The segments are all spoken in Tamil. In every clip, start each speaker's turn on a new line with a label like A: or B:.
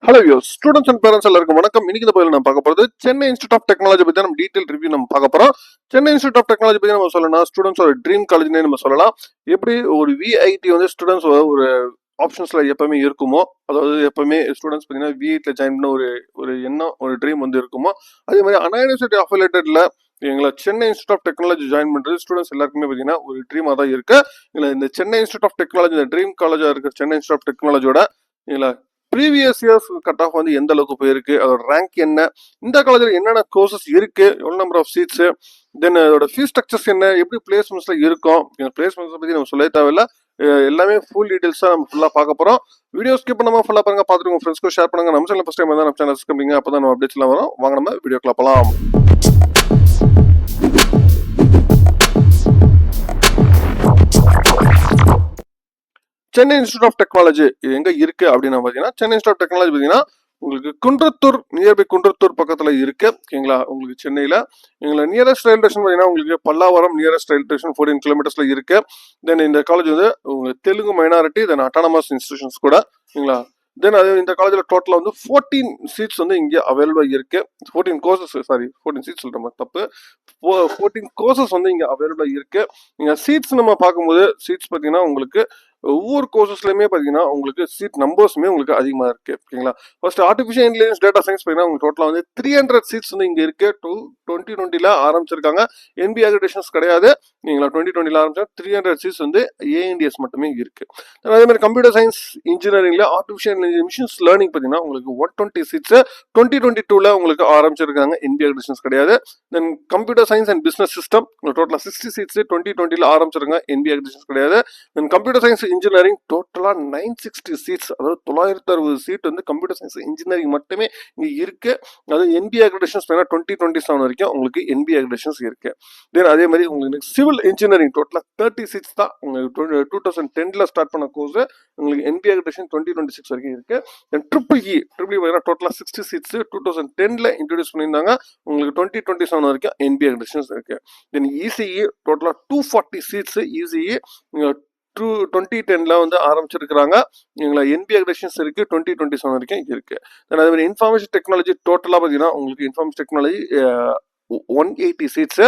A: ஹலோ யோஸ் ஸ்டூடெண்ட்ஸ் அண்ட் பேரண்ட்ஸ் எல்லாருக்கும் வணக்கம். இன்னைக்கு இந்த பதில் நம்ம பார்க்க போகிறது சென்னை இன்ஸ்டியூட் ஆஃப் டெக்னாலஜி பற்றி நம்ம டீடைல் ரிவ்யூ நம்ம பார்க்க போகிறோம். சென்னை இன்ஸ்டியூட் ஆஃப் டெக்னாலஜி பற்றி நம்ம சொல்லலாம் ஸ்டூடெண்ட்ஸ் ஒரு ட்ரீம் காலேஜ்னே நம்ம சொல்லலாம். எப்படி ஒரு விஐடி வந்து ஸ்டூடெண்ட்ஸ் ஒரு ஆப்ஷன்ஸ்ல எப்பவுமே இருக்குமோ, அதாவது எப்பவுமே ஸ்டூடெண்ட்ஸ் பார்த்தீங்கன்னா விஐடியில் ஜாயின் பண்ண ஒரு ஒரு எண்ணம் ஒரு ட்ரீம் வந்து இருக்குமோ, அதே மாதிரி அண்ணா யூனிவர்சிட்டி அஃபிலேட்டட்ல எங்களை Chennai institute of technology join பண்ணுறது ஸ்டூடெண்ட்ஸ் எல்லாருக்குமே பார்த்தீங்கன்னா ஒரு ட்ரீமாக தான் இருக்கு. இந்த சென்னை இன்ஸ்டியூட் ஆஃப் டெக்னாலஜி இந்த ட்ரீம் காலேஜாக இருக்கிற சென்னை இன்ஸ்டியூட் ஆஃப் டெக்னாலஜியோட ப்ரீவியஸ் இயர்ஸ் கட் ஆஃப் வந்து எந்த அளவுக்கு போயிருக்கு, அதோட ரேங்க் என்ன, இந்த காலேஜில் என்னென்ன கோர்சஸ் இருக்கு, எவ்வளோ நம்பர் ஆஃப் சீட்ஸ், தென் அதோட ஃபீஸ் ஸ்ட்ரக்சர்ஸ் என்ன, எப்படி பிளேஸ்மெண்ட்ஸ்ல இருக்கும். பிளேஸ்மெண்ட்ஸ் பற்றி நம்ம சொல்லவே தேவையில்ல, எல்லாமே ஃபுல் டீடைல்ஸாக நம்ம ஃபுல்லாக பார்க்க போகிறோம். வீடியோ ஸ்கிப் பண்ணாமல் ஃபுல்லாக பாருங்க, பார்த்துட்டு உங்கள் ஃப்ரெண்ட்ஸ்க்கு ஷேர் பண்ணுங்க. நம்ம சேனல் ஃபஸ்ட் டைம் தான் நம்ம சேனல் சப்ஸ்கிரைப் அப்போ தான் நம்ம அப்டேட்ஸ்லாம் வரும். வாங்க நம்ம வீடியோக்குள்ள போகலாம். சென்னை இன்ஸ்டியூட் ஆஃப் டெக்னாலஜி இது எங்க இருக்கு அப்படின்னு பாத்தீங்கன்னா, சென்னை இன்ஸ்டியூட் ஆஃப் டெக்னாலஜி பாத்தீங்கன்னா உங்களுக்கு குன்றத்தூர் நியர்பை குன்றத்தூர் பக்கத்துல இருக்கு. ஓகேங்களா, உங்களுக்கு சென்னையில எங்களை நியரஸ்ட் ரயில் ஸ்டேஷன் பாத்தீங்கன்னா உங்களுக்கு பல்லாவரம் நியரஸ்ட் ரயில் ஸ்டேஷன் 14 கிலோமீட்டர்ஸ்ல இருக்கு. தென் இந்த காலேஜ் வந்து உங்க தெலுங்கு மைனாரிட்டி தென் அட்டானமஸ் இன்ஸ்டிடியூஷன்ஸ் கூட. ஓகேங்களா, தென் அது இந்த காலேஜில் டோட்டலாக வந்து 14 சீட்ஸ் வந்து இங்கே அவைலபிளாக இருக்கு. 14 கோர்சஸ், சாரி 14 சீட்ஸ் சொல்கிற மாதிரி தப்பு, 14 கோர்சஸ் வந்து இங்கே அவைலபிளாக இருக்கு. நீங்கள் சீட்ஸ் நம்ம பார்க்கும்போது சீட்ஸ் பார்த்தீங்கன்னா உங்களுக்கு ஒவ்வொரு கோர்சஸ்லையுமே பார்த்தீங்கன்னா உங்களுக்கு சீட் நம்பர்ஸுமே உங்களுக்கு அதிகமாக இருக்கு. ஓகேங்களா, first artificial intelligence data science பார்த்தீங்கன்னா உங்களுக்கு டோட்டலாக வந்து 300 சீட்ஸ் வந்து இங்கே இருக்கு. 2020 ஆரம்பிச்சிருக்காங்க. என்பி அக்ரிடேஷன்ஸ் கிடையாது. நீங்களா 2020 ஆரம்பிச்சா 300 சீட்ஸ் வந்து ஏஎன்டிஎஸ் மட்டுமே இருக்கு. அதே மாதிரி கம்ப்யூட்டர் சயின்ஸ் இன்ஜினியரிங்ல ஆர்டிஃபிஷியல் மிஷின்ஸ் லேர்னிங் பார்த்தீங்கன்னா உங்களுக்கு 120 சீட்ஸ் 2022 உங்களுக்கு ஆரம்பிச்சிருக்காங்க. என்பி அக்ரிடேஷன்ஸ் கிடையாது. Then computer science and business system டோட்டலாக 60 சீட்ஸ் 2020 ஆரம்பிச்சிருக்காங்க. என்பி அக்ரிடேஷன்ஸ் கிடையாது. தென் கம்ப்யூட்டர் சயின்ஸ் இன்ஜினியரிங் டோட்டலா 960 சீட்ஸ், அதாவது 960 சீட் வந்து கம்ப்யூட்டர் சயின்ஸ் இன்ஜினியரிங் மட்டுமே இங்க இருக்கு. அது என்பி அக்ரிடேஷன்ஸ் 2027 வரைக்கும் உங்களுக்கு என்பி அக்ரிடேஷன்ஸ் இருக்கு. தென் அதே மாதிரி உங்களுக்கு சிவில் இன்ஜினியரிங் டோட்டலா 30 சீட்ஸ் தான் உங்களுக்கு 2010 ஸ்டார்ட் பண்ண கோர்ஸ் உங்களுக்கு என்பி அக்ரிடேஷன் 2026 வரைக்கும் இருக்கு. தென் ட்ரிபிள் டோட்டலா 60 சீட்ஸ் 2010 இன்ட்ரோடியூஸ் பண்ணியிருந்தாங்க. உங்களுக்கு 2027 வரைக்கும் என்பி அக்ரிடேஷன்ஸ் இருக்கு. தென் இசிஇ டோட்டலா 240 சீட்ஸ் இசிஇ 2010 வந்து ஆரம்பிச்சிருக்கிறாங்க. என்பி அக்ரிடேஷன்ஸ் இருக்கு 2027 வரைக்கும் இருக்கு. அதே மாதிரி இன்ஃபர்மேஷன் டெக்னாலஜி டோட்டலா பாத்தீங்கன்னா உங்களுக்கு information technology 180 seats.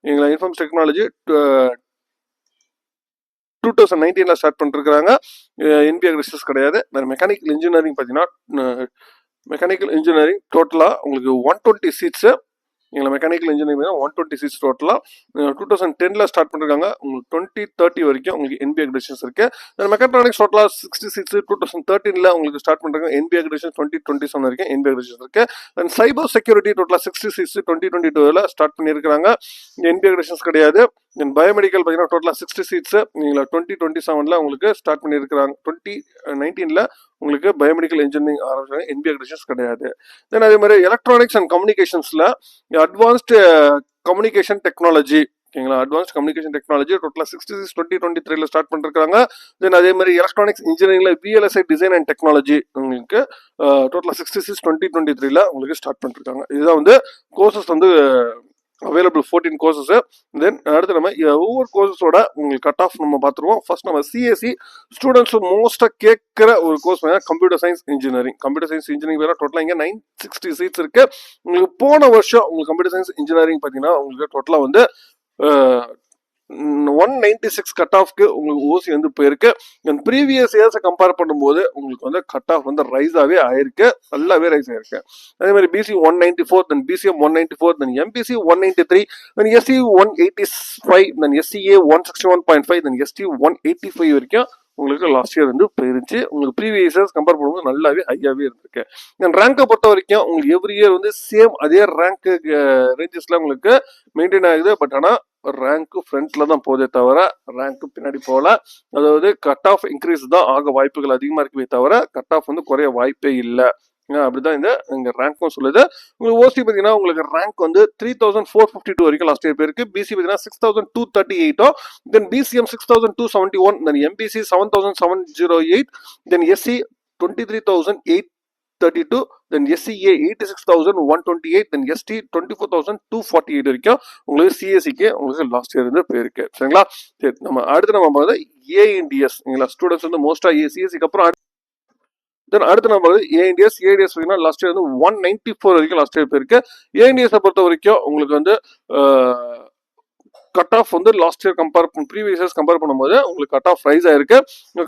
A: Information technology 2019 start பண்ணிருக்காங்க. என்பி அக்ரிடேஷன்ஸ் கிடையாது. மெக்கானிக்கல் இன்ஜினியரிங் பாத்தீங்கன்னா மெக்கானிக்கல் இன்ஜினியரிங் டோட்டலா உங்களுக்கு 120 சீட்ஸ். மெக்கானிக்கல் இன்ஜினியரிங் 120 சீட்ஸ் டோட்டலா 2010 ஸ்டார்ட் பண்ணிருக்காங்க. உங்களுக்கு 2030 வரைக்கும் உங்களுக்கு என்பி அக்ரிடேஷன்ஸ் இருக்கு. மெக்காட்ரானிக்ஸ் டோட்டலா 60 சீட்ஸ் 2013 உங்களுக்கு ஸ்டார்ட் பண்றாங்க. என்பி அக்ரிடேஷன் 2027 வரைக்கும் என்பி அக்ரிடேஷன்ஸ் இருக்கு. தென் சைபர் செக்யூரிட்டி டோட்டலா 60 சீட்ஸ் 2022 ஸ்டார்ட் பண்ணிருக்காங்க. என்பி அக்ரிடேஷன்ஸ் கிடையாது. தென் பயோமெடிக்கல் பார்த்தீங்கன்னா டோட்டலா 60 சீட்ஸ் 2027 உங்களுக்கு ஸ்டார்ட் பண்ணிருக்காங்க. 2019 உங்களுக்கு பயோமெடிக்கல் இன்ஜினியரிங் ஆரம்பிச்சாங்க. என்பி அக்ரிடேஷன்ஸ் கிடையாது. தென் அதே மாதிரி எலக்ட்ரானிக்ஸ் அண்ட் கம்யூனிகேஷன்ஸ்ல அட்வான்ஸ்டு கம்யூனிகேஷன் டெக்னாலஜி. ஓகேங்களா, அட்வான்ஸ்ட் கம்யூனிகேஷன் டெக்னாலஜி டோட்டலா 66 2023 ஸ்டார்ட் பண்ணிருக்காங்க. தென் அதே மாதிரி எலக்ட்ரானிக்ஸ் இன்ஜினியரிங்ல விஎல்எஸ்ஐ டிசைன் அண்ட் டெக்னாலஜி உங்களுக்கு டோட்டலா 66 2023 உங்களுக்கு ஸ்டார்ட் பண்ணிருக்காங்க. இதுதான் வந்து கோர்சஸ் வந்து அவைலபிள் 14 கோர்சஸ். தென் அடுத்து நம்ம ஒவ்வொரு கோர்சஸோட உங்களுக்கு கட் ஆஃப் நம்ம பார்த்துருவோம். ஃபர்ஸ்ட் நம்ம சிஎஸ்சி ஸ்டூடெண்ட்ஸ் மோஸ்ட்டாக கேட்குற ஒரு course computer science engineering. Computer science engineering வேற டோட்டலாக இங்கே 960 சீட்ஸ் இருக்கு. உங்களுக்கு போன வருஷம் உங்களுக்கு கம்ப்யூட்டர் சயின்ஸ் இன்ஜினியரிங் பார்த்தீங்கன்னா உங்களுக்கு டோட்டலாக வந்து 196 கட் ஆஃப்க்கு உங்களுக்கு ஓசி வந்து போயிருக்கு. ப்ரீவியஸ் இயர்ஸை கம்பேர் பண்ணும்போது உங்களுக்கு வந்து கட் ஆஃப் வந்து ரைஸாகவே ஆயிருக்கு, நல்லாவே ரைஸ் ஆயிருக்கு. அதே மாதிரி BC 194, then BCM 194, then MBC 193, then SC 185, then SCA 161.5, then ST 185 வரைக்கும் உங்களுக்கு லாஸ்ட் இயர் வந்து போயிருந்துச்சு. உங்களுக்கு ப்ரீவியஸ் இயர்ஸ் கம்பேர் பண்ணும்போது நல்லாவே ஹையாகவே இருந்திருக்கு. ரேங்கை பொறுத்த வரைக்கும் உங்களுக்கு எவ்ரி இயர் வந்து சேம் அதே ரேங்க் ரேஞ்சஸ்ல உங்களுக்கு மெயின்டைன் ஆகுது. பட் ஆனால் ரேங்க்கு ஃப்ரண்ட்ல தான் போதே தவிர ரேங்க்கு பின்னாடி போகல. அதாவது கட் ஆஃப் இன்க்ரீஸ் தான் ஆக வாய்ப்புகள் அதிகமாக இருக்குமே தவிர கட் ஆஃப் வந்து குறைய வாய்ப்பே இல்லை. அப்படிதான் இந்த ரேங்க்கும் சொல்லுது. உங்களுக்கு ஓசி பார்த்தீங்கன்னா உங்களுக்கு ரேங்க் வந்து 3452 வரைக்கும் லாஸ்ட் இயர் போயிருக்கு. பிசி பார்த்தீங்கன்னா 6238, then BCM 6271, then MBC 7708, then SC 23832, then SCA 86,128, then ST 24,248 வரைக்கும் உங்களுக்கு சிஎஸ்சிக்கு உங்களுக்கு லாஸ்ட் இயர் இருந்து போயிருக்கு. சரிங்களா, சரி நம்ம அடுத்து நம்ம பார்த்தா ஏஎன்டிஎஸ். ஸ்டூடெண்ட்ஸ் வந்து மோஸ்டா சிஎஸ்சிக்கு அப்புறம் தென் அடுத்து நம்ம ஏஎன்டிஎஸ் பார்த்தீங்கன்னா லாஸ்ட் இயர் வந்து 194 வரைக்கும் லாஸ்ட் இயர் போயிருக்கு. ஏஎன்டிஎஸ் பொறுத்த வரைக்கும் உங்களுக்கு வந்து கட் ஆஃப் வந்து last year previous years compare பண்ணும்போது உங்களுக்கு கட் ஆஃப் ரைஸ் ஆயிருக்கு.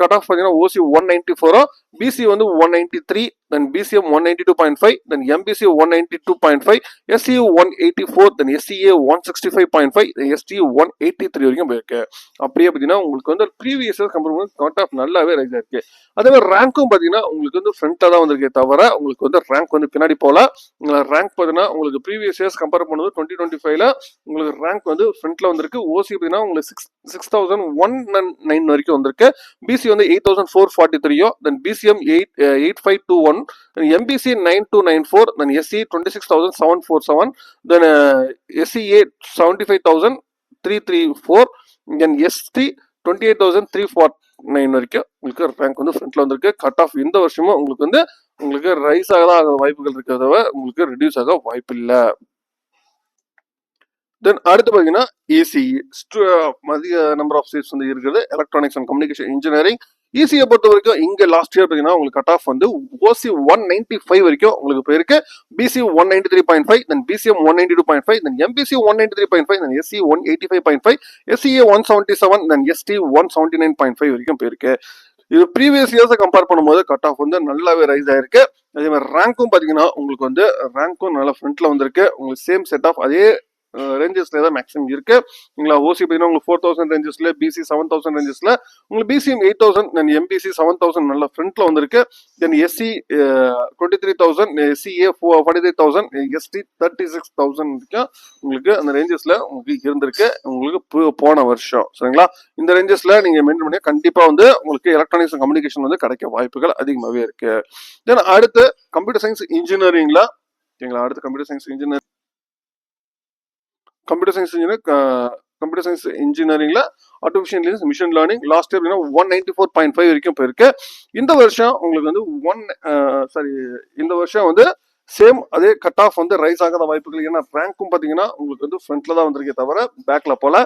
A: கட் ஆஃப் பார்த்தீங்கன்னா ஓசி 194, பிசி வந்து 193, then BCM 192.5, then MBC 192.5, SC 184, then SCA 165.5, ST 183 வரைக்கும் போயிருக்கு. அப்படியே பார்த்தீங்கன்னா உங்களுக்கு வந்து ப்ரீவியஸ் இயர்ஸ் கம்பேர் பண்ணும்போது கட் ஆஃப் நல்லாவே ரைஸ் ஆயிருக்கு. அதே மாதிரி ரேங்க்கும் பார்த்தீங்கன்னா உங்களுக்கு வந்து ஃப்ரண்ட்ல தான் வந்திருக்கே தவிர உங்களுக்கு வந்து ரேங்க் வந்து பின்னாடி போல. ரேங்க் பார்த்தீங்கன்னா உங்களுக்கு ப்ரீவியஸ் இயர்ஸ் கம்பேர் பண்ணும்போது 2025ல உங்களுக்கு ரேங்க் வந்து ஃப்ரண்ட்ல வந்திருக்கு. ஓசி பார்த்தீங்கன்னா உங்களுக்கு 6009 வரைக்கும் வந்திருக்கு. பிசி வந்து 8443, then BCM 8521, MBC 9294, then SC 26747, then SCA 75334, then ST 28349 வரைக்கும் உங்களுக்கு ரேங்க் வந்து ஃப்ரண்ட்ல வந்திருக்கு. கட் ஆஃப் இந்த வருஷமும் உங்களுக்கு ரைஸ் ஆக தான் வாய்ப்புகள் இருக்கிறத உங்களுக்கு ரெடியூஸ் ஆக வாய்ப்பு இல்லை. தென் அடுத்து பார்த்தீங்கன்னா இசிஇ மதிய நம்பர் ஆஃப் சீட்ஸ் வந்து இருக்குது. எலக்ட்ரானிக்ஸ் அண்ட் கம்யூனிகேஷன் இன்ஜினியரிங் இசியை பொறுத்த வரைக்கும் இங்க லாஸ்ட் இயர் பார்த்தீங்கன்னா உங்களுக்கு கட் ஆஃப் வந்து ஓசி 195 வரைக்கும் உங்களுக்கு போயிருக்கு. BC 193.5, then BCM 192.5, then MBC 193.5, then SC 185.5, SCA 177, then ST 179.5 வரைக்கும் போயிருக்கு. இது ப்ரீவியஸ் இயர்ஸை கம்பேர் பண்ணும்போது கட் ஆஃப் வந்து நல்லாவே ரைஸ் ஆயிருக்கு. அதே மாதிரி ரேங்க்கும் பார்த்தீங்கன்னா உங்களுக்கு வந்து ரேங்க்கும் நல்லா ஃப்ரண்ட்ல வந்திருக்கு. உங்களுக்கு சேம் செட் ஆஃப் அதே ரேஞ்சஸ்ல தான் மேக்ஸிமம் இருக்கு. ஓசி பார்த்தீங்கன்னா உங்களுக்கு 4000 ரேஞ்சஸ்ல, பிசி 7000 ரேஞ்சஸ்ல, உங்களுக்கு பிசிஎம் 8000, தென் எம்பிசி 7000 நல்ல ஃப்ரண்ட்ல வந்திருக்கு. தென் எஸ்சி 23,000, எஸ்சிஏ 43,000, எஸ்டி 36,000 வரைக்கும் உங்களுக்கு அந்த ரேஞ்சஸ்ல உங்களுக்கு இருந்திருக்கு உங்களுக்கு போன வருஷம். சரிங்களா? இந்த ரேஞ்சஸ்ல நீங்க மெயின்டைன் பண்ணி கண்டிப்பா வந்து உங்களுக்கு எலக்ட்ரானிக்ஸ் அண்ட் கம்யூனிகேஷன் வந்து கிடைக்க வாய்ப்புகள் அதிகமாகவே இருக்கு. தென் அடுத்து கம்ப்யூட்டர் சயின்ஸ் இன்ஜினியரிங்ல அடுத்து கம்ப்யூட்டர் சயின்ஸ் இன்ஜினியரிங்ல artificial intelligence, machine learning last year 194.5 வரைக்கும் போயிருக்கு. இந்த வருஷம் உங்களுக்கு வந்து இந்த வருஷம் வந்து சேம் அதே கட் ஆஃப் வந்து ரைஸ் ஆகாத வாய்ப்புகள். ஏன்னா ரேங்க்கும் பார்த்தீங்கன்னா உங்களுக்கு வந்து ஃப்ரண்ட்ல தான் வந்திருக்கே தவிர பேக்ல போல.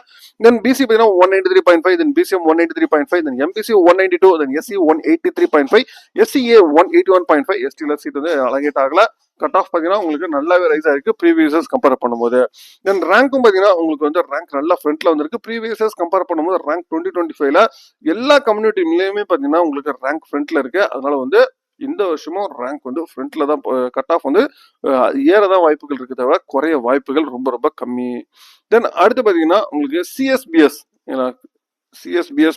A: தென் பிசி பார்த்தீங்கன்னா 193.5, then BCM 193.5, then MBC 192, then SC 183.5, SCA 181.5, எஸ்டில சீட் வந்து அலகேட் ஆகல. கட் ஆஃப் பார்த்தீங்கன்னா உங்களுக்கு நல்லாவே ரைஸ் ஆயிருக்கு ப்ரீவியஸ் கம்பேர் பண்ணும்போது. தென் ரேங்க்கும் பார்த்தீங்கன்னா உங்களுக்கு வந்து ரேங்க் நல்லா ஃப்ரண்ட்ல வந்திருக்கு. ப்ரீவியஸ் கம்பேர் பண்ணும்போது ரேங்க் 2025ல எல்லா கம்யூனிட்டிலையுமே பார்த்தீங்கன்னா உங்களுக்கு ரேங்க் ஃப்ரண்ட்ல இருக்கு. அதனால வந்து இந்த வருஷமும் ரேங்க் வந்து ஃப்ரண்ட்ல தான் கட் ஆஃப் வந்து ஏறதான் வாய்ப்புகள் இருக்கு தவிர குறைய வாய்ப்புகள் ரொம்ப ரொம்ப கம்மி. தென் அடுத்து பார்த்தீங்கன்னா உங்களுக்கு சிஎஸ்பிஎஸ்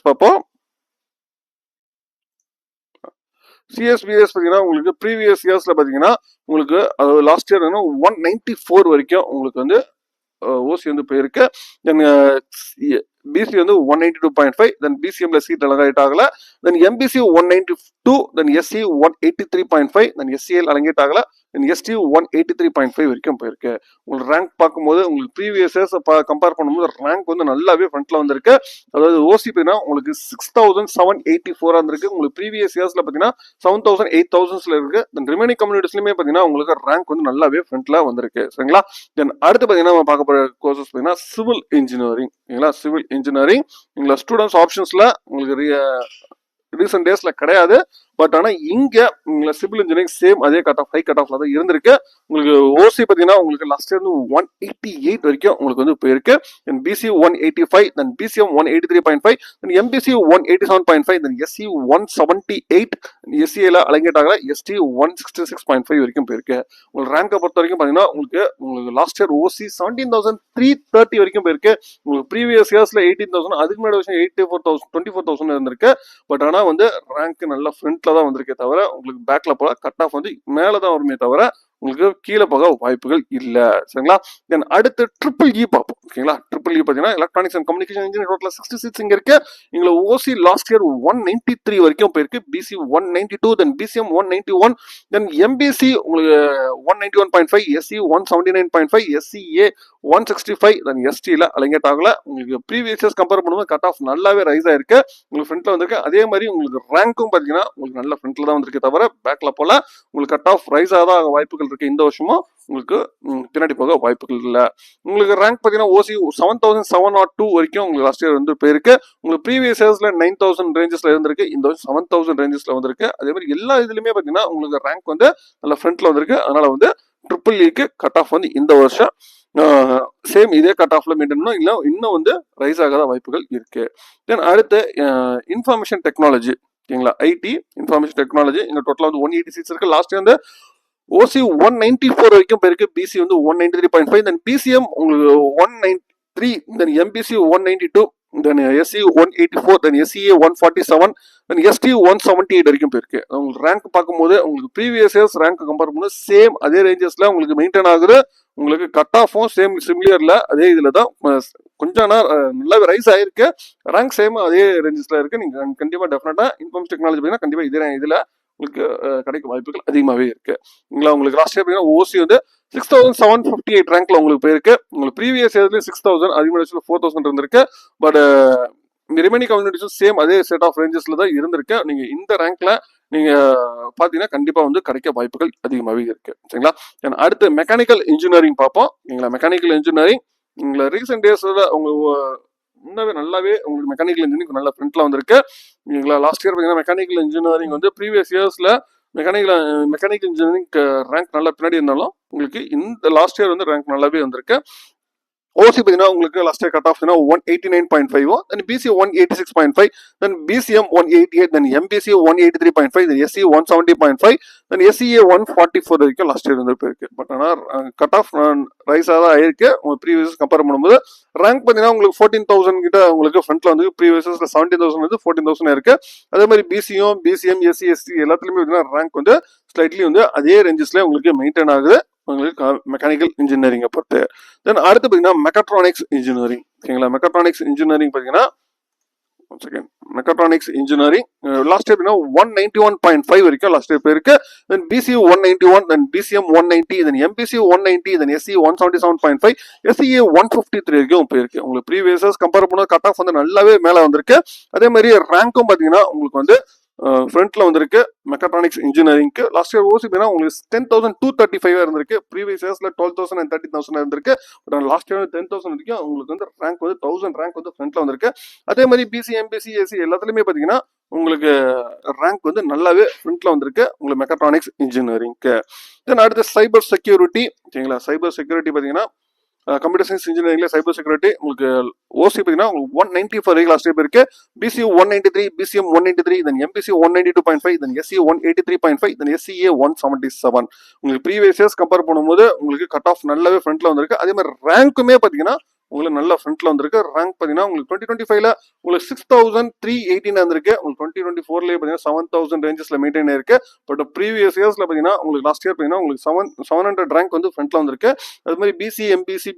A: பார்ப்போம். சிஎஸ்பிஎஸ் பார்த்தீங்கன்னா உங்களுக்கு ப்ரீவியஸ் இயர்ஸ்ல பார்த்தீங்கன்னா உங்களுக்கு லாஸ்ட் இயர் 194 வரைக்கும் உங்களுக்கு வந்து ஓசி வந்து போயிருக்கு. தென் பிசி வந்து 192.5, தென் பிசிஎம்ல சீட் அலங்கேட் ஆகல. Then MBC 192, then SC 183.5, then SCL allocate ஆகல. தென் எஸ்டி 183.5 வரைக்கும் போயிருக்கு. உங்களுக்கு ரேங்க் பார்க்கும்போது உங்களுக்கு ப்ரீவியஸ் இயர்ஸ் கம்பேர் பண்ணும்போது ரேங்க் வந்து நல்லாவே ஃப்ரண்ட்ல வந்திருக்கு. அதாவது ஓசி பார்த்தீங்கன்னா உங்களுக்கு 6784 இருந்திருக்கு. உங்களுக்கு ப்ரீவியஸ் இயர்ஸ்ல பார்த்தீங்கன்னா 7000 8000 இருக்கு. தென் ரிமைனிங் கம்யூனிட்டிஸ்லயுமே பார்த்தீங்கன்னா உங்களுக்கு ரேங்க் வந்து நல்லாவே ஃப்ரண்ட்ல வந்திருக்கு. சரிங்களா? தென் அடுத்து பார்த்தீங்கன்னா நம்ம பார்க்க போற கோர்சஸ் பார்த்தீங்கன்னா civil engineering. Civil engineering students ஆப்ஷன்ஸ்ல உங்களுக்கு ரீசெண்ட் டேஸ்ல கிடையாது. பட் ஆனா இங்க சிவில் இன்ஜினியரிங் சேம் அதே ஹை கட் ஆஃப்ல தான் இருந்திருக்கு. உங்களுக்கு ஓசி பார்த்தீங்கன்னா உங்களுக்கு லாஸ்ட் இயர் 188 வரைக்கும் உங்களுக்கு வந்து போயிருக்கு. Then BC 185, then BCM 183.5, then MBC 187.5, then SC 178, எஸ்சிஏல அலங்கேட் ஆகல. எஸ்டி 166.5 வரைக்கும் போயிருக்கு. உங்களுக்கு ரேங்கை பொறுத்த வரைக்கும் பார்த்தீங்கன்னா உங்களுக்கு லாஸ்ட் இயர் ஓசி 17,330 வரைக்கும் போயிருக்கு. உங்களுக்கு ப்ரீவியஸ் இயர்ஸ்ல 18,000, அதுக்கு முன்னாடி வருஷம் 24,000 இருந்திருக்கு. பட் ஆனா வந்து ரேங்க் நல்லா ஃப்ரண்ட்ல தான் வந்திருக்கே தவிர உங்களுக்கு பேக்ல போல கட் ஆஃப் வந்து மேலதான் வருமே தவிர உங்களுக்கு கீழே போக வாய்ப்புகள் இல்ல. சரிங்களா? தென் அடுத்து ட்ரிபிள் இ பார்ப்போம். ஓகேங்களா? ட்ரிபிள் இ பார்த்தீங்கன்னா electronics and communication engineering total 60 seats இங்க இருக்கு. உங்களுக்கு ஓசி லாஸ்ட் இயர் 193 வரைக்கும் போயிருக்கு. BC 192, then BCM 191, then MBC உங்களுக்கு 191.5, எஸ்சி 179.5, எஸ்சிஏ 165, தென் எஸ்டில அலங்கேட் ஆகல. உங்களுக்கு ப்ரீவியஸ் இயர்ஸ் கம்பேர் பண்ணும்போது கட் ஆஃப் நல்லாவே ரைஸ் ஆயிருக்கு. உங்களுக்கு ஃப்ரண்ட்ல வந்திருக்கு. அதே மாதிரி உங்களுக்கு ரேங்க்கும் பார்த்தீங்கன்னா உங்களுக்கு நல்ல ஃப்ரண்ட்ல தான் வந்திருக்கு தவிர பேக்ல போல உங்களுக்கு கட் ஆஃப் ரைஸ் ஆக வாய்ப்புகள் இருக்கு இந்த வருஷமும். உங்களுக்கு பின்னாடி போக வாய்ப்புகள் இல்லை. உங்களுக்கு ரேங்க் பார்த்தீங்கன்னா ஓசி 7702 வரைக்கும் உங்களுக்கு லாஸ்ட் இயர் வந்து போயிருக்கு. உங்களுக்கு ப்ரீவியஸ் இயர்ஸ்ல 9000 ரேஞ்சஸ்ல இருந்திருக்கு. இந்த வருஷம் 7000 ரேஞ்சஸ்ல வந்திருக்கு. அதே மாதிரி எல்லா இதுலயுமே பார்த்தீங்கன்னா உங்களுக்கு ரேங்க் வந்து நல்ல ஃப்ரண்ட்ல வந்திருக்கு. அதனால வந்து ட்ரிபிள் இக்கு கட் ஆஃப் வந்து இந்த வருஷம் சேம் இதே கட் ஆஃப்ல மெயின்டைன் பண்ணணும், இல்லை இன்னும் வந்து ரைஸ் ஆகாத வாய்ப்புகள் இருக்கு. தென் அடுத்து இன்ஃபர்மேஷன் டெக்னாலஜி, ஓகேங்களா, ஐடி இன்ஃபர்மேஷன் டெக்னாலஜி இங்க டோட்டலா வந்து 180 சீட்ஸ் இருக்கு. லாஸ்ட் இயர் வந்து ஓசி 194 வரைக்கும் போயிருக்கு. பிசி வந்து 193.5, தென் பிசிஎம் உங்களுக்கு 193, then MBC 192, then SC 184, then SCA 147, then ST 178 வரைக்கும் போயிருக்கு. உங்களுக்கு ரேங்க் பார்க்கும்போது உங்களுக்கு ப்ரீவியஸ் இயர்ஸ் ரேங்க் கம்பேர் பண்ணும்போது சேம் அதே ரேஞ்சஸ்ல உங்களுக்கு மெயின்டைன் ஆகுது. உங்களுக்கு கட் ஆஃபும் சேம் சிமிலியர்ல அதே இதுல தான் கொஞ்சம் நல்லாவே ரைஸ் ஆயிருக்கு. ரேங்க் சேம் அதே ரேஞ்சஸ்ல இருக்கு. நீங்க கண்டிப்பா டெஃபினட்டா இன்ஃபர்மேஷன் டெக்னாலஜி பார்த்தீங்கன்னா கண்டிப்பா இதே இதுல உங்களுக்கு கிடைக்க வாய்ப்புகள் அதிகமாகவே இருக்கு. உங்களுக்கு லாஸ்ட் இயர் பார்த்தீங்கன்னா ஓசி வந்து 6758 ரேங்க்ல உங்களுக்கு போயிருக்கு. உங்களுக்கு ப்ரீவியஸ் இயர்ல 6000, அதிகமாக 4000 இருந்திருக்கு. பட் ரிமைனிங் கம்யூனிட்டிஸும் சேம் அதே செட் ஆஃப் ரேஞ்சஸ்ல தான் இருந்திருக்கு. நீங்க இந்த ரேங்க்ல நீங்க பாத்தீங்கன்னா கண்டிப்பா வந்து கிடைக்க வாய்ப்புகள் அதிகமாகவே இருக்கு. சரிங்களா? அடுத்து மெக்கானிக்கல் இன்ஜினியரிங் பார்ப்போம். மெக்கானிக்கல் இன்ஜினியரிங் ரீசெண்ட் டேஸ்ல உங்க முன்னாவே நல்லாவே உங்களுக்கு மெக்கானிக்கல் இன்ஜினியரிங் நல்ல ஃப்ரண்ட்ல வந்திருக்கு. லாஸ்ட் இயர் பார்த்தீங்கன்னா மெக்கானிக்கல் இன்ஜினியரிங் வந்து ப்ரீவியஸ் இயர்ஸ்ல மெக்கானிக்கல் இன்ஜினியரிங் ரேங்க் நல்லா பின்னாடி இருந்தாலும் உங்களுக்கு இந்த லாஸ்ட் இயர் வந்து ரேங்க் நல்லாவே வந்திருக்கு. ஓசி பார்த்தீங்கன்னா உங்களுக்கு last year cut off 189.5, then BC 186.5, then BCM 188, then MBC 183.5, then SC 170.5, then SCA 144 வரைக்கும் லாஸ்ட் இயர் வந்து போயிருக்கு. பட் ஆனால் கட் ஆஃப் ரைஸாக தான் ஆயிருக்கு. உங்க ப்ரீவியஸ் கம்பேர் பண்ணும்போது ரேங்க் பார்த்தீங்கன்னா உங்களுக்கு 14,000 கிட்ட உங்களுக்கு ஃப்ரண்ட்ல வந்து ப்ரீவியஸ் 17,000 வந்து 14,000 இருக்கு. அதே மாதிரி பிசியும் பிசிஎம் எஸ்சி எஸ்சி எல்லாத்துலயுமே பார்த்தீங்கன்னா ரேங்க் வந்து ஸ்லைட்லி வந்து அதே ரேஞ்சஸ்ல உங்களுக்கு மெயின்டைன் ஆகுது உங்களுக்கு மெக்கானிக்கல் இன்ஜினியரிங்கை பொறுத்து. தென் அடுத்து பார்த்தீங்கன்னா மெக்காட்ரானிக்ஸ் இன்ஜினியரிங், ஓகேங்களா. மெக்காட்ரானிக்ஸ் இன்ஜினியரிங் பார்த்தீங்கன்னா மெக்காட்ரானிக்ஸ் இன்ஜினியரிங் லாஸ்ட் இயர் 191.5 வரைக்கும் லாஸ்ட் இயர் போயிருக்கு. Then BC 191, then BCM 190, then MBC 190, then SC 177.5, SCA 153 வரைக்கும் போயிருக்கு. உங்களுக்கு ப்ரீவியஸ் கம்பேர் பண்ண கட் ஆஃப் வந்து நல்லாவே மேலே வந்திருக்கு. அதே மாதிரி ரேங்க்கும் பார்த்தீங்கன்னா உங்களுக்கு வந்து ஃப்ரண்ட்ல வந்திருக்கு மெக்காட்ரானிக்ஸ் இன்ஜினியரிங்க்கு. லாஸ்ட் இயர் ஓசி உங்களுக்கு 10,235 இருந்திருக்கு. ப்ரீவியஸ் இயர்ஸ்ல 12,000 and 30,000 இருந்திருக்கு. பட் லாஸ்ட் இயர் 10,000 வரைக்கும் உங்களுக்கு வந்து ரேங்க் வந்து 1000 ரேங்க் வந்து ஃப்ரண்ட்ல வந்திருக்கு. அதே மாதிரி பிசி எம்பிசி எஸ்சி எல்லாத்துலயுமே பாத்தீங்கன்னா உங்களுக்கு ரேங்க் வந்து நல்லாவே ஃப்ரண்ட்ல வந்திருக்கு உங்களுக்கு மெக்காட்ரானிக்ஸ் இன்ஜினியரிங்க்கு. தென் அடுத்து சைபர் செக்யூரிட்டி, ஓகேங்களா. சைபர் செக்யூரிட்டி பாத்தீங்கன்னா கம்ப்யூட்டர் சயின்ஸ் இன்ஜினியரிங்ல சைபர் செக்யூரிட்டி உங்களுக்கு ஓசி பார்த்தீங்கன்னா உங்களுக்கு 194 லாஸ்ட் இயர் இருக்கு. BC 193, BCM 193, then MBC 192.5, then SC 183.5, then SCA 177. உங்களுக்கு ப்ரீவியஸ் இயர்ஸ் கம்பேர் பண்ணும்போது உங்களுக்கு கட் ஆஃப் நல்லாவே ஃப்ரண்ட்ல வந்திருக்கு. அதே மாதிரி ரேங்க்குமே பார்த்தீங்கன்னா உங்களுக்கு நல்ல ஃப்ரண்ட்ல வந்திருக்கு. ரேங்க் பார்த்தீங்கன்னா உங்களுக்கு 2025ல உங்களுக்கு 6,318 வந்திருக்கு. உங்களுக்கு 2024லேயே பார்த்தீங்கன்னா 7,000 ரேஞ்சஸ்ல மெயின்டைன் ஆயிருக்கு. பட் ப்ரீவியஸ் இயர்ஸ்ல பார்த்தீங்கன்னா உங்களுக்கு லாஸ்ட் இயர் பார்த்தீங்கன்னா உங்களுக்கு 700 ரேங்க் வந்து ஃப்ரண்ட்ல வந்திருக்கு. அது மாதிரி பிசி எம்பிசி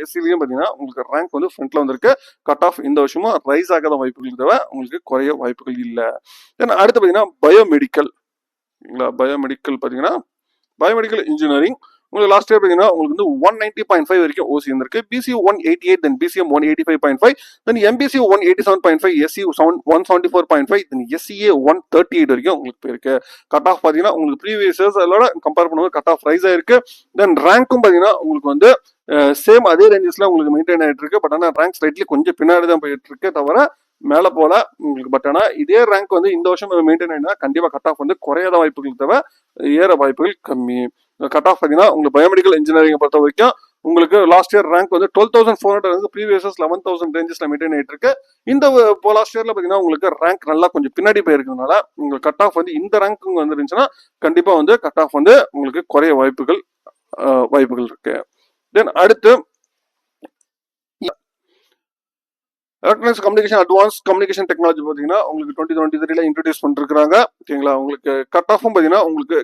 A: எஸ்சிலையும் பார்த்தீங்கன்னா உங்களுக்கு ரேங்க் வந்து ஃப்ரண்ட்ல வந்திருக்கு. கட் ஆஃப் இந்த வருஷமும் ரைஸ் ஆகாத வாய்ப்புகள் தவிர உங்களுக்கு குறைய வாய்ப்புகள் இல்லை. தென் அடுத்து பார்த்தீங்கன்னா பயோமெடிக்கல், பயோமெடிக்கல் பார்த்தீங்கன்னா பயோமெடிக்கல் இன்ஜினியரிங் உங்களுக்கு லாஸ்ட் இயர் பார்த்தீங்கன்னா உங்களுக்கு வந்து 190.5 வரைக்கும் ஓசி இருந்திருக்கு. BC 188, then BCM 185.5, then MBC 187.5, SC 174.5, then SCA 138 வரைக்கும் உங்களுக்கு போயிருக்கு. கட் ஆஃப் பார்த்தீங்கன்னா உங்களுக்கு ப்ரீவியஸ் இயர்ஸோட கம்பேர் பண்ணும்போது கட் ஆஃப் ரைஸ் ஆயிருக்கு. தென் ரேங்க்கும் பார்த்தீங்கன்னா உங்களுக்கு வந்து சேம் அதே ரேஞ்சஸ்ல உங்களுக்கு மெயின்டைன் ஆயிட்டு இருக்கு. பட் ஆனால் ரேங்க் ஸ்லைட்லி கொஞ்சம் பின்னாடி தான் போயிட்டு இருக்கு தவிர மேல போல உங்களுக்கு. பட் ஆனால் இதே ரேங்க் வந்து இந்த வருஷம் மெயின்டைன் ஆயினா கண்டிப்பா கட் ஆஃப் வந்து குறையாத வாய்ப்புகள் தவிர ஏற வாய்ப்புகள் கம்மி. கட் ஆஃப் பார்த்தீங்கன்னா உங்களுக்கு பயோமெடிக்கல் இன்ஜினியரிங் பொறுத்த வரைக்கும் உங்களுக்கு லாஸ்ட் இயர் ரேங்க் வந்து 12,400 வந்து ப்ரீவியஸ் 11,000 ரேஞ்சஸ்ல மெயின்டைன் ஆயிட்டு இருக்கு. இந்த லாஸ்ட் இயர்ல பார்த்தீங்கன்னா உங்களுக்கு ரேங்க் நல்லா கொஞ்சம் பின்னாடி போயிருக்கிறதுனால உங்களுக்கு கட் ஆஃப் வந்து இந்த ரேங்க் வந்துருந்துச்சுன்னா கண்டிப்பா வந்து கட் ஆஃப் வந்து உங்களுக்கு குறைய வாய்ப்புகள் இருக்கு. தென் அடுத்து electronics communication advance communication technology பார்த்தீங்கன்னா உங்களுக்கு 2023ல இன்ட்ரடியூஸ் பண்ணிருக்காங்க, ஓகேங்களா. உங்களுக்கு கட் ஆஃபும் பார்த்தீங்கன்னா உங்களுக்கு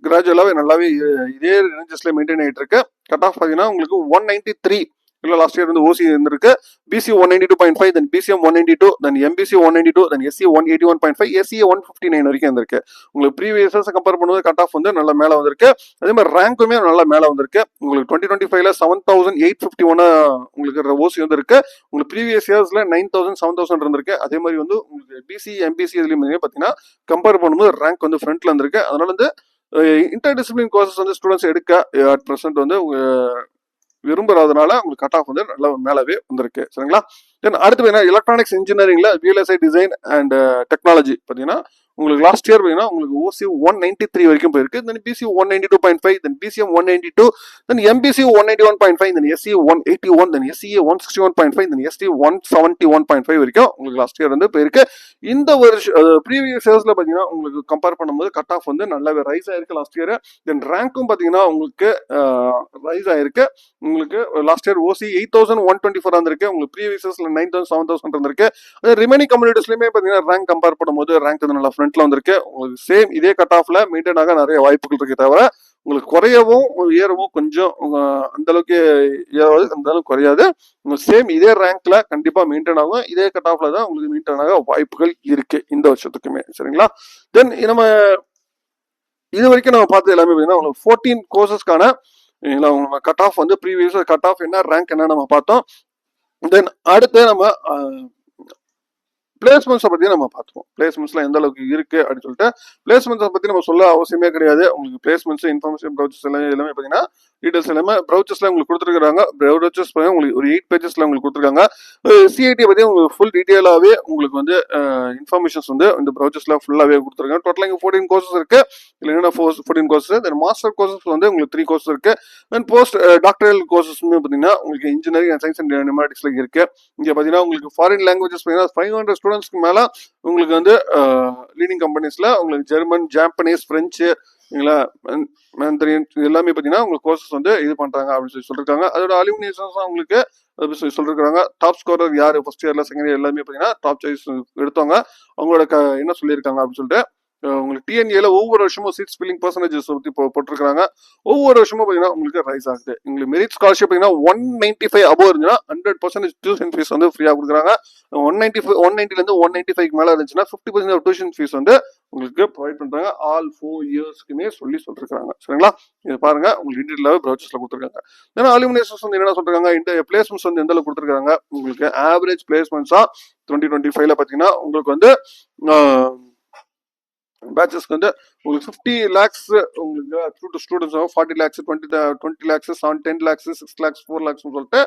A: கிராஜுவலாகவே நல்லாவே இதே ரேஞ்சஸ்ல மெயின்டைன் ஆகிட்டு இருக்கு. கட் ஆஃப் பார்த்தீங்கன்னா உங்களுக்கு 193 இல்லை லாஸ்ட் இயர் வந்து ஓசி இருந்திருக்கு. BC 192.5, then BCM 192, then MBC 192, then SC 181.5, SCA 159 வரைக்கும் இருந்திருக்கு. உங்களுக்கு ப்ரீவியஸ் கம்பேர் பண்ணும்போது கட் ஆஃப் வந்து நல்லா மேலே வந்திருக்கு. அதே மாதிரி ரேங்க்குமே நல்லா மேலே வந்திருக்கு. உங்களுக்கு 2025ல 7,851 உங்களுக்கு ஓசி வந்து இருக்கு. உங்களுக்கு ப்ரீவியஸ் இயர்ஸ்ல 9,000 7,000 இருந்திருக்கு. அதே மாதிரி வந்து உங்களுக்கு பிசி எம்பிசி இதுலயும் பார்த்தீங்கன்னா கம்பேர் பண்ணும்போது ரேங்க் வந்து ஃப்ரண்ட்ல இருந்திருக்கு. அதனால வந்து இன்டர் டிசிப்ளின் கோர்சஸ் வந்து ஸ்டூடெண்ட்ஸ் எடுக்க அட் ப்ரெசென்ட் வந்து விரும்புறதுனால உங்களுக்கு கட் ஆஃப் வந்து நல்லா மேலவே வந்திருக்கு சரிங்களா. தென் அடுத்து பார்த்தீங்கன்னா எலக்ட்ரானிக்ஸ் இன்ஜினியரிங்ல விஎல்எஸ்ஐ டிசைன் அண்ட் டெக்னாலஜி பார்த்தீங்கன்னா உங்களுக்கு லாஸ்ட் இயர் பார்த்தீங்கன்னா உங்களுக்கு ஓசி 193 வரைக்கும் போயிருக்கு. Then BC 192.5, then BCM 192, then MBC 191.5, then SC 181, then SCA 161.5, then ST 171.5 வரைக்கும் உங்களுக்கு லாஸ்ட் இயர் வந்து போயிருக்கு. இந்த வருஷம் ப்ரீவியஸ் இயர்ஸ்ல பார்த்தீங்கன்னா உங்களுக்கு கம்பேர் பண்ணும்போது கட் ஆஃப் வந்து நல்லாவே ரைஸ் ஆயிருக்கு லாஸ்ட் இயர். தென் ரேங்க்கும் பார்த்தீங்கன்னா உங்களுக்கு ரைஸ் ஆயிருக்கு. உங்களுக்கு லாஸ்ட் இயர் ஓசி 8124 வந்திருக்கு. உங்களுக்கு ப்ரீவியஸ் இயர்ஸ்ல 9000 7000 வந்திருக்கு. ரிமைனிங் கம்யூனிட்டிஸ்லயுமே பார்த்தீங்கன்னா ரேங்க் கம்பேர் பண்ணும்போது ரேங்க் வந்து நல்லா ஃப்ரண்ட்ல வந்திருக்கு. உங்களுக்கு சேம் இதே கட் ஆஃப்ல மெயின்டைன் ஆக நிறைய வாய்ப்புகள் இருக்கு தவிர உங்களுக்கு குறையவும் ஏறவும் கொஞ்சம் அந்த அளவுக்கு ஏறாது, அந்த அளவுக்கு குறையாது. சேம் இதே ரேங்க்ல கண்டிப்பா மெயின்டைன் ஆகும். இதே கட் ஆஃப்ல தான் உங்களுக்கு மெயின்டைன் ஆக வாய்ப்புகள் இருக்கு இந்த வருஷத்துக்குமே சரிங்களா. தென் நம்ம இது வரைக்கும் நம்ம பார்த்தது எல்லாமே பார்த்தீங்கன்னா உங்களுக்கு 14 கோர்சஸ்க்கான கட் ஆஃப் வந்து ப்ரீவியஸ் கட் ஆஃப் என்ன ரேங்க் என்ன நம்ம பார்த்தோம். தென் அடுத்து நம்ம பிளேஸ்மெண்ட்ஸை பற்றி நம்ம பார்த்துப்போம். பிளேஸ்மெண்ட்ஸ்லாம் எந்த அளவுக்கு இருக்கு அப்படின்னு சொல்லிட்டு பிளேஸ்மெண்ட்ஸை பற்றி நம்ம சொல்ல அவசியமே கிடையாது. உங்களுக்கு பிளேஸ்மெண்ட்ஸ் இன்ஃபர்மேஷன் ப்ரௌச்சர்ஸ் எல்லாமே பார்த்தீங்கன்னா டீடைல்ஸ் எல்லாமே ப்ரௌச்சர்ஸ்ல உங்களுக்கு கொடுத்துருக்காங்க. ப்ரௌச்சர்ஸ் உங்களுக்கு ஒரு 8 பேஜஸ்ல உங்களுக்கு கொடுத்துருக்காங்க. சிஐடி பற்றி உங்களுக்கு ஃபுல் டீட்டெயிலாகவே உங்களுக்கு வந்து இன்ஃபர்மேஷன்ஸ் வந்து இந்த ப்ரௌச்சர்ஸ்ல ஃபுல்லாகவே கொடுத்துருக்காங்க. டோட்டலாக இங்கே 14 கோர்சஸ் இருக்கு. இல்லை என்னென்ன 14 கோர்சஸ். தென் மாஸ்டர் கோர்சஸ் வந்து உங்களுக்கு 3 கோர்சஸ் இருக்கு. தென் போஸ்ட் டாக்டரல் கோர்சஸ்மே பார்த்தீங்கன்னா உங்களுக்கு இன்ஜினியரிங் அண்ட் சயின்ஸ் அண்ட் நியூமேட்டிக்ஸ்ல இருக்கு. இங்கே பார்த்தீங்கன்னா உங்களுக்கு ஃபாரின் லாங்குவேஜஸ் பார்த்தீங்கன்னா 500 ஸ்டூடெண்ட்ஸ்க்கு மேல உங்களுக்கு வந்து லீடிங் கம்பெனிஸ்ல உங்களுக்கு ஜெர்மன், ஜாப்பனீஸ், பிரெஞ்சு, மேந்தரின் எல்லாமே பார்த்தீங்கன்னா உங்களுக்கு கோர்சஸ் வந்து இது பண்றாங்க அப்படின்னு சொல்லி சொல்லிருக்காங்க. அதோட அலுமினியேஷன்ஸ் உங்களுக்கு சொல்லிருக்காங்க. டாப் ஸ்கோரர் யாரு ஃபர்ஸ்ட் இயர்ல செகண்ட் இயர் எல்லாமே பார்த்தீங்கன்னா டாப் சாய்ஸ் எடுத்தவங்க அவங்களோட என்ன சொல்லியிருக்காங்க அப்படின்னு சொல்லிட்டு உங்களுக்கு டிஎன்ஏல ஒவ்வொரு வருஷமும் சீட்ஸ் ஃபில்லிங் பர்சன்டேஜஸ் பற்றி போட்டிருக்காங்க. ஒவ்வொரு வருஷமும் பார்த்தீங்கன்னா உங்களுக்கு ரைஸ் ஆகுது. உங்களுக்கு மெரிட் ஸ்காலர்ஷிப் பார்த்தீங்கன்னா 195 அபோவ் இருந்துச்சுன்னா 100% டியூஷன் ஃபீஸ் வந்து ஃப்ரீயாக கொடுக்குறாங்க. 190லேருந்து 195 மேலே இருந்துச்சுன்னா 50% ஆஃப் டியூஷன் ஃபீஸ் வந்து உங்களுக்கு ப்ரொவைட் பண்றாங்க. ஆல் 4 இயர்ஸ்க்குமே சொல்லிருக்காங்க சரிங்களா. இது பாருங்க உங்களுக்கு டீடைலாகவே ப்ரௌச்சர்ஸ்ல கொடுத்துருக்காங்க. ஏன்னா அலுமினேஷன்ஸ் வந்து என்ன சொல்றாங்க, இந்த பிளேஸ்மெண்ட்ஸ் வந்து எந்த அளவுக்கு கொடுத்துருக்காங்க உங்களுக்கு ஆவரேஜ் பிளேஸ்மெண்ட்ஸா 2025ல பார்த்தீங்கன்னா உங்களுக்கு வந்து பேட்சஸ்க்கு வந்து உங்களுக்கு 50 lakhs உங்களுக்கு students 40 lakhs 20 lakhs 10 lakhs 6 lakhs 4 lakhs சொல்லிட்டு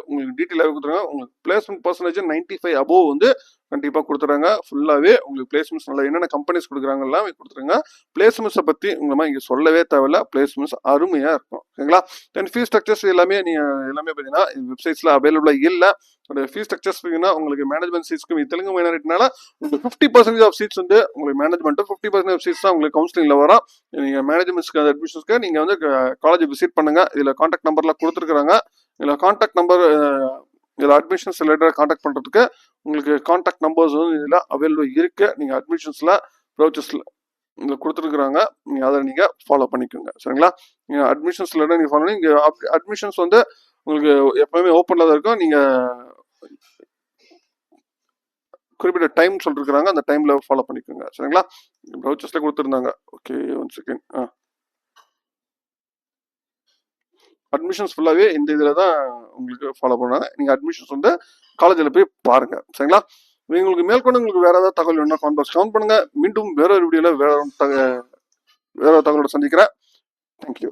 A: உங்களுக்கு டீட்டெயிலாக கொடுத்துருக்காங்க. உங்களுக்கு பிளேஸ்மெண்ட் பர்சன்டேஜ் 95 அபோவ் வந்து கண்டிப்பாக கொடுத்துறாங்க. ஃபுல்லாகவே உங்களுக்கு பிளேஸ்மெண்ட்ஸ் நல்லா என்னென்ன கம்பெனிஸ் கொடுக்குறாங்க எல்லாமே கொடுத்துருங்க. பிளேஸ்மெண்ட்ஸை பற்றி உங்களை இங்கே சொல்லவே தேவையில்ல. பிளேஸ்மெண்ட்ஸ் அருமையாக இருக்கும் சரிங்களா. தென் ஃபீஸ் ஸ்ட்ரக்சர்ஸ் எல்லாமே எல்லாமே பார்த்தீங்கன்னா வெப்சைட்ஸில் அவைலபிளாக இல்லை. ஃபீஸ் ஸ்ட்ரக்சர்ஸ் பார்த்தீங்கன்னா உங்களுக்கு மேனேஜ்மெண்ட் சீட்ஸ்க்கு தெலுங்கு மைனாரிட்டினால உங்களுக்கு 50% ஆஃப் சீட்ஸ் வந்து உங்களுக்கு மேனேஜ்மெண்ட்டும் 50% ஆஃப் சீட்ஸ் தான் உங்களுக்கு கவுன்சிலிங்ல வரும். நீங்கள் மேனேஜ்மெண்ட்ஸ்க்கு அட்மிஷன்ஸ்க்கு நீங்கள் வந்து காலேஜ் விசிட் பண்ணுங்க. இதில் கான்டாக்ட் நம்பர்லாம் கொடுத்துருக்காங்க. இதில் கான்டாக்ட் நம்பர் இதில் அட்மிஷன்ஸ் ரிலேட்டடாக கான்டாக்ட் பண்ணுறதுக்கு உங்களுக்கு கான்டாக்ட் நம்பர்ஸ் வந்து இதில் அவைலபிள் இருக்கு. நீங்கள் அட்மிஷன்ஸில் ப்ரௌச்சர்ஸில் இதில் கொடுத்துருக்குறாங்க. நீங்கள் அதை நீங்கள் ஃபாலோ பண்ணிக்கோங்க சரிங்களா. நீங்கள் அட்மிஷன்ஸ் ரிலேட்டடாக நீங்கள் ஃபாலோ இங்கே அட்மிஷன்ஸ் வந்து உங்களுக்கு எப்பவுமே ஓப்பனில் தான் இருக்கும். நீங்கள் குறிப்பிட்ட டைம் சொல்லிருக்காங்க, அந்த டைம்ல ஃபாலோ பண்ணிக்கோங்க சரிங்களா. ப்ரௌச்சர்ஸ்ல கொடுத்துருந்தாங்க. Okay one second. அட்மிஷன்ஸ் ஃபுல்லாகவே இந்த இதில் தான் உங்களுக்கு ஃபாலோ பண்ணாங்க. நீங்கள் அட்மிஷன்ஸ் வந்து காலேஜில் போய் பாருங்க சரிங்களா. உங்களுக்கு மேற்கொண்டு உங்களுக்கு வேற ஏதாவது தகவல் வேணும்னா கான்பாக்ஸ் கவுண்ட் பண்ணுங்க. மீண்டும் வேற ஒரு வீடியோவில் வேற தகவலோட சந்திக்கிறேன். தேங்க்யூ.